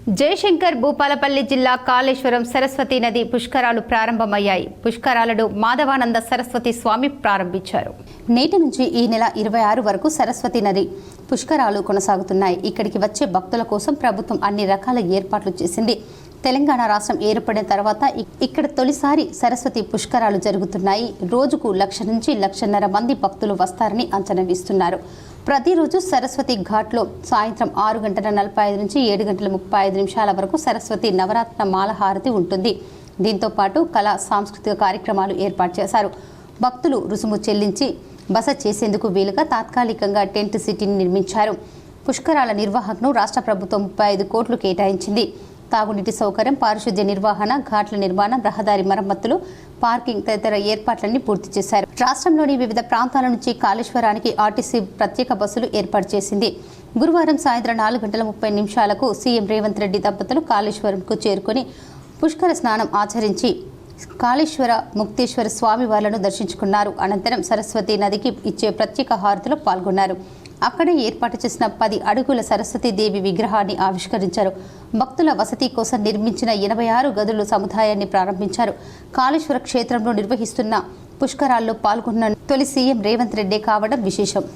జయశంకర్ భూపాలపల్లి జిల్లా కాళేశ్వరం సరస్వతి నది పుష్కరాలు ప్రారంభమయ్యాయి. పుష్కరాలను మాధవానంద సరస్వతి స్వామి ప్రారంభించారు. నేటి నుంచి ఈ నెల 26 వరకు సరస్వతి నది పుష్కరాలు కొనసాగుతున్నాయి. ఇక్కడికి వచ్చే భక్తుల కోసం ప్రభుత్వం అన్ని రకాల ఏర్పాట్లు చేసింది. తెలంగాణ రాష్ట్రం ఏర్పడిన తర్వాత ఇక్కడ తొలిసారి సరస్వతి పుష్కరాలు జరుగుతున్నాయి. రోజుకు 1,00,000 నుంచి 1,50,000 మంది భక్తులు వస్తారని అంచనా వేస్తున్నారు. ప్రతిరోజు సరస్వతి ఘాట్లో సాయంత్రం 6:45 నుంచి 7:35 వరకు సరస్వతి నవరాత్ర మాలహారతి ఉంటుంది. దీంతో పాటు కళా సాంస్కృతిక కార్యక్రమాలు ఏర్పాటు చేశారు. భక్తులు రుసుము చెల్లించి బస చేసేందుకు వీలుగా తాత్కాలికంగా టెంట్ సిటీని నిర్మించారు. పుష్కరాల నిర్వహణను రాష్ట్ర ప్రభుత్వం 35 కోట్లు కేటాయించింది. తాగునీటి సౌకర్యం, పారిశుద్ధ్య నిర్వహణ, ఘాట్ల నిర్మాణం, రహదారి మరమ్మతులు, పార్కింగ్ తదితర ఏర్పాట్లన్నీ పూర్తి చేశారు. రాష్ట్రంలోని వివిధ ప్రాంతాల నుంచి కాళేశ్వరానికి ఆర్టీసీ ప్రత్యేక బస్సులు ఏర్పాటు చేసింది. గురువారం సాయంత్రం 4:30 సీఎం రేవంత్ రెడ్డి దంపతులు కాళేశ్వరంకు చేరుకొని పుష్కర స్నానం ఆచరించి కాళేశ్వర ముక్తేశ్వర స్వామి వార్లను దర్శించుకున్నారు. అనంతరం సరస్వతి నదికి ఇచ్చే ప్రత్యేక హారతిలో పాల్గొన్నారు. అక్కడే ఏర్పాటు చేసిన 10 అడుగుల సరస్వతీదేవి విగ్రహాన్ని ఆవిష్కరించారు. భక్తుల వసతి కోసం నిర్మించిన 86 గదుల సముదాయాన్ని ప్రారంభించారు. కాళేశ్వర క్షేత్రంలో నిర్వహిస్తున్న పుష్కరాల్లో పాల్గొన్న తొలి సీఎం రేవంత్ రెడ్డి కావడం విశేషం.